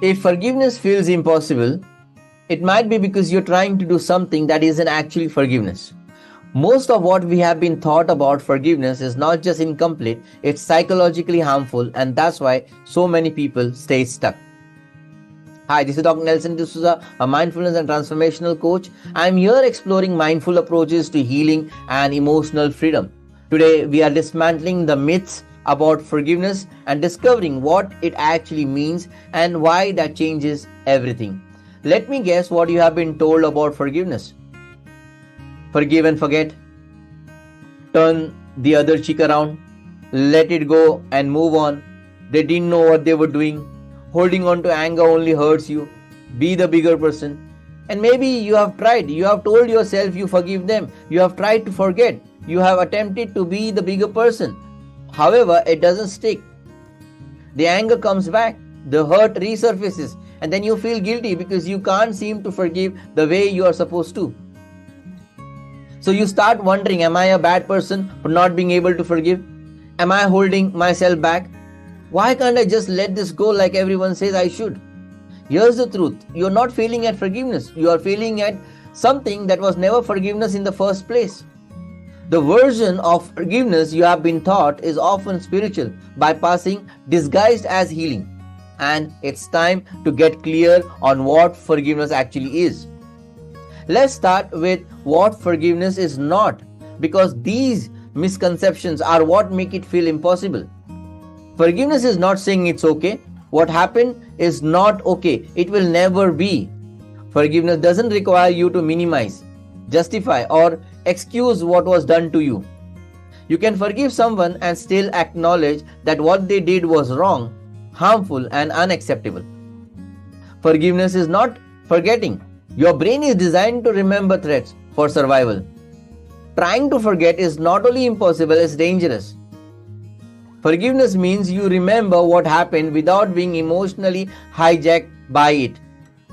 If forgiveness feels impossible, it might be because you're trying to do something that isn't actually forgiveness. Most of what we have been taught about forgiveness is not just incomplete, it's psychologically harmful, and that's why so many people stay stuck. Hi, this is Dr. Nelson D'Souza, a mindfulness and transformational coach. I'm here exploring mindful approaches to healing and emotional freedom. Today, we are dismantling the myths about forgiveness and discovering what it actually means and why that changes everything. Let me guess what you have been told about forgiveness. Forgive and forget. Turn the other cheek around. Let it go and move on. They didn't know what they were doing. Holding on to anger only hurts you. Be the bigger person. And maybe you have tried. You have told yourself you forgive them. You have tried to forget. You have attempted to be the bigger person. However, it doesn't stick. The anger comes back. The hurt resurfaces. And then you feel guilty because you can't seem to forgive the way you are supposed to. So you start wondering, am I a bad person for not being able to forgive? Am I holding myself back? Why can't I just let this go like everyone says I should? Here's the truth. You're not failing at forgiveness. You are failing at something that was never forgiveness in the first place. The version of forgiveness you have been taught is often spiritual, bypassing, disguised as healing. And it's time to get clear on what forgiveness actually is. Let's start with what forgiveness is not, because these misconceptions are what make it feel impossible. Forgiveness is not saying it's okay. What happened is not okay. It will never be. Forgiveness doesn't require you to minimize, justify, or excuse what was done to you. You can forgive someone and still acknowledge that what they did was wrong, harmful, and unacceptable. Forgiveness is not forgetting. Your brain is designed to remember threats for survival. Trying to forget is not only impossible, it's dangerous. Forgiveness means you remember what happened without being emotionally hijacked by it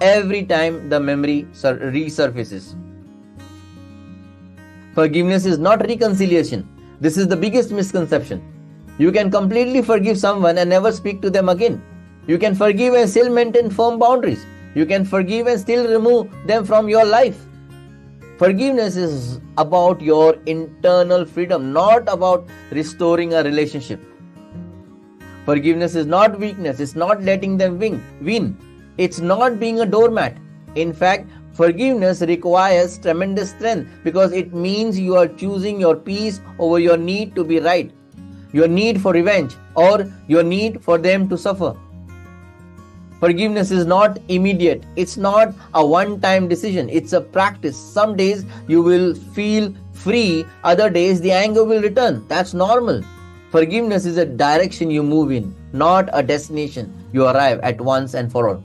every time the memory resurfaces. Forgiveness is not reconciliation. This is the biggest misconception. You can completely forgive someone and never speak to them again. You can forgive and still maintain firm boundaries. You can forgive and still remove them from your life. Forgiveness is about your internal freedom, not about restoring a relationship. Forgiveness is not weakness. It's not letting them win. It's not being a doormat. In fact, forgiveness requires tremendous strength because it means you are choosing your peace over your need to be right, your need for revenge, or your need for them to suffer. Forgiveness is not immediate. It's not a one-time decision. It's a practice. Some days you will feel free. Other days the anger will return. That's normal. Forgiveness is a direction you move in, not a destination you arrive at once and for all.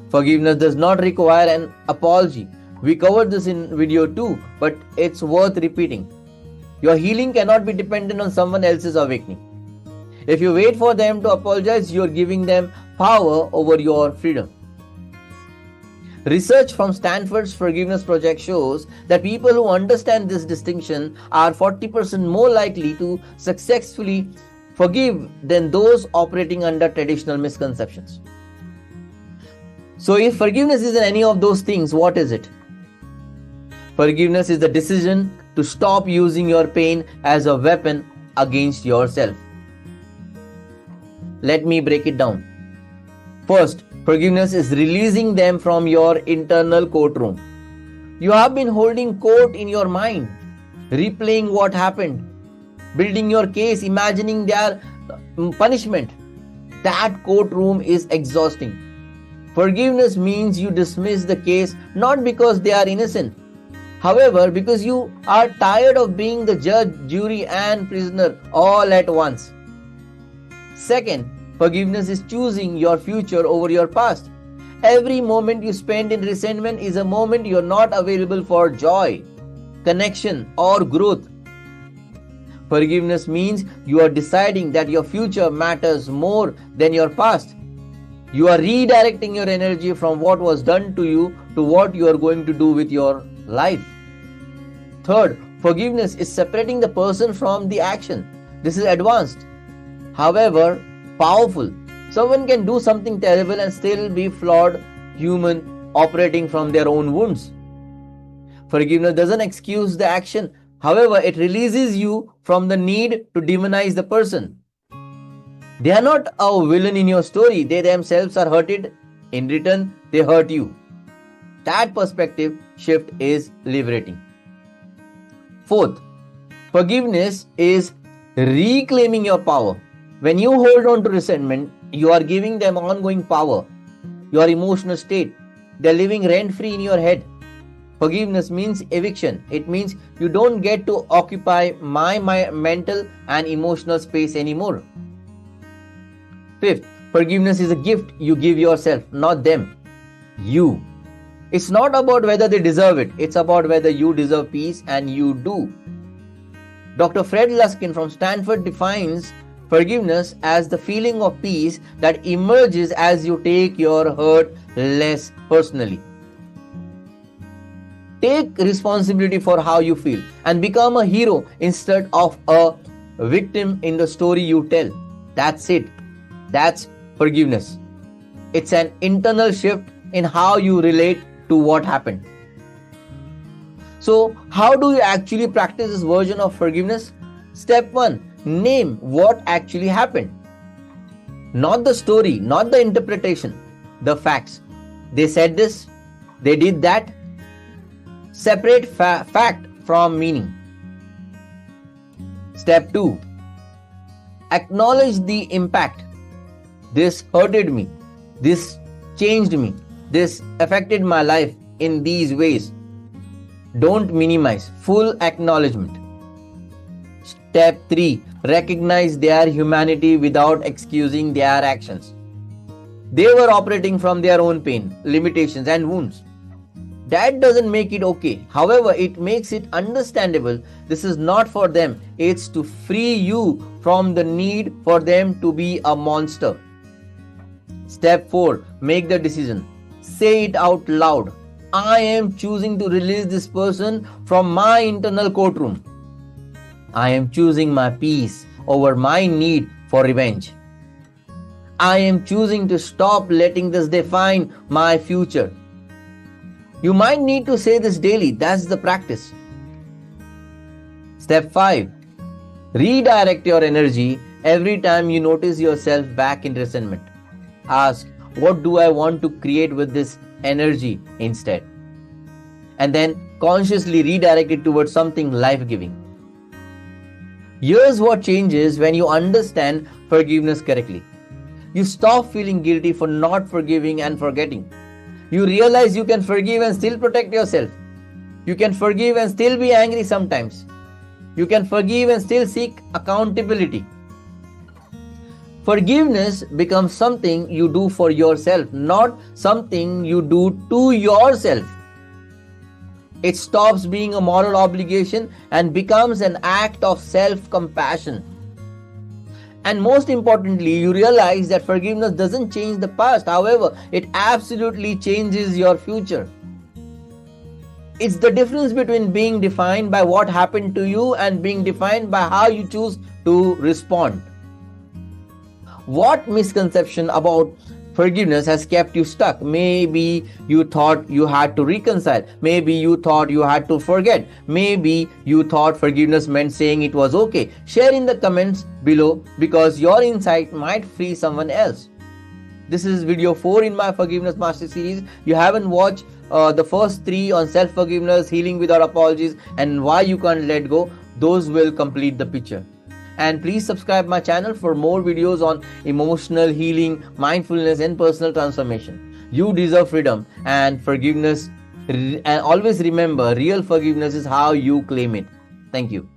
Forgiveness does not require an apology. We covered this in video 2, but it's worth repeating. Your healing cannot be dependent on someone else's awakening. If you wait for them to apologize, you're giving them power over your freedom. Research from Stanford's Forgiveness Project shows that people who understand this distinction are 40% more likely to successfully forgive than those operating under traditional misconceptions. So if forgiveness isn't any of those things, what is it? Forgiveness is the decision to stop using your pain as a weapon against yourself. Let me break it down. First, forgiveness is releasing them from your internal courtroom. You have been holding court in your mind, replaying what happened, building your case, imagining their punishment. That courtroom is exhausting. Forgiveness means you dismiss the case not because they are innocent, however, because you are tired of being the judge, jury, and prisoner all at once. Second, forgiveness is choosing your future over your past. Every moment you spend in resentment is a moment you're not available for joy, connection, or growth. Forgiveness means you are deciding that your future matters more than your past. You are redirecting your energy from what was done to you to what you are going to do with your life. Third, forgiveness is separating the person from the action. This is advanced, however powerful. Someone can do something terrible and still be flawed human operating from their own wounds. Forgiveness doesn't excuse the action. However, it releases you from the need to demonize the person. They are not a villain in your story. They themselves are hurted. In return, they hurt you. That perspective shift is liberating. Fourth, forgiveness is reclaiming your power. When you hold on to resentment, you are giving them ongoing power. Your emotional state, they're living rent-free in your head. Forgiveness means eviction. It means you don't get to occupy my mental and emotional space anymore. Fifth, forgiveness is a gift you give yourself, not them. You. It's not about whether they deserve it. It's about whether you deserve peace, and you do. Dr. Fred Luskin from Stanford defines forgiveness as the feeling of peace that emerges as you take your hurt less personally. Take responsibility for how you feel and become a hero instead of a victim in the story you tell. That's it. That's forgiveness. It's an internal shift in how you relate to what happened. So, how do you actually practice this version of forgiveness? Step 1. Name what actually happened. Not the story, not the interpretation, the facts. They said this, they did that. Separate fact from meaning. Step 2. Acknowledge the impact. This hurted me. This changed me. This affected my life in these ways. Don't minimize. Full acknowledgement. Step 3. Recognize their humanity without excusing their actions. They were operating from their own pain, limitations, and wounds. That doesn't make it okay. However, it makes it understandable. This is not for them. It's to free you from the need for them to be a monster. Step 4. Make the decision. Say it out loud. I am choosing to release this person from my internal courtroom. I am choosing my peace over my need for revenge. I am choosing to stop letting this define my future. You might need to say this daily. That's the practice. Step 5. Redirect your energy every time you notice yourself back in resentment. Ask, what do I want to create with this energy instead? And then consciously redirect it towards something life-giving. Here's what changes when you understand forgiveness correctly. You stop feeling guilty for not forgiving and forgetting. You realize you can forgive and still protect yourself. You can forgive and still be angry sometimes. You can forgive and still seek accountability. Forgiveness becomes something you do for yourself, not something you do to yourself. It stops being a moral obligation and becomes an act of self-compassion. And most importantly, you realize that forgiveness doesn't change the past. However, it absolutely changes your future. It's the difference between being defined by what happened to you and being defined by how you choose to respond. What misconception about forgiveness has kept you stuck? Maybe you thought you had to reconcile. Maybe you thought you had to forget. Maybe you thought forgiveness meant saying it was okay. Share in the comments below because your insight might free someone else. This is video 4 in my Forgiveness Master series. You haven't watched the first 3 on self-forgiveness, healing without apologies, and why you can't let go. Those will complete the picture. And please subscribe my channel for more videos on emotional healing, mindfulness, and personal transformation. You deserve freedom and forgiveness. And always remember, real forgiveness is how you claim it. Thank you.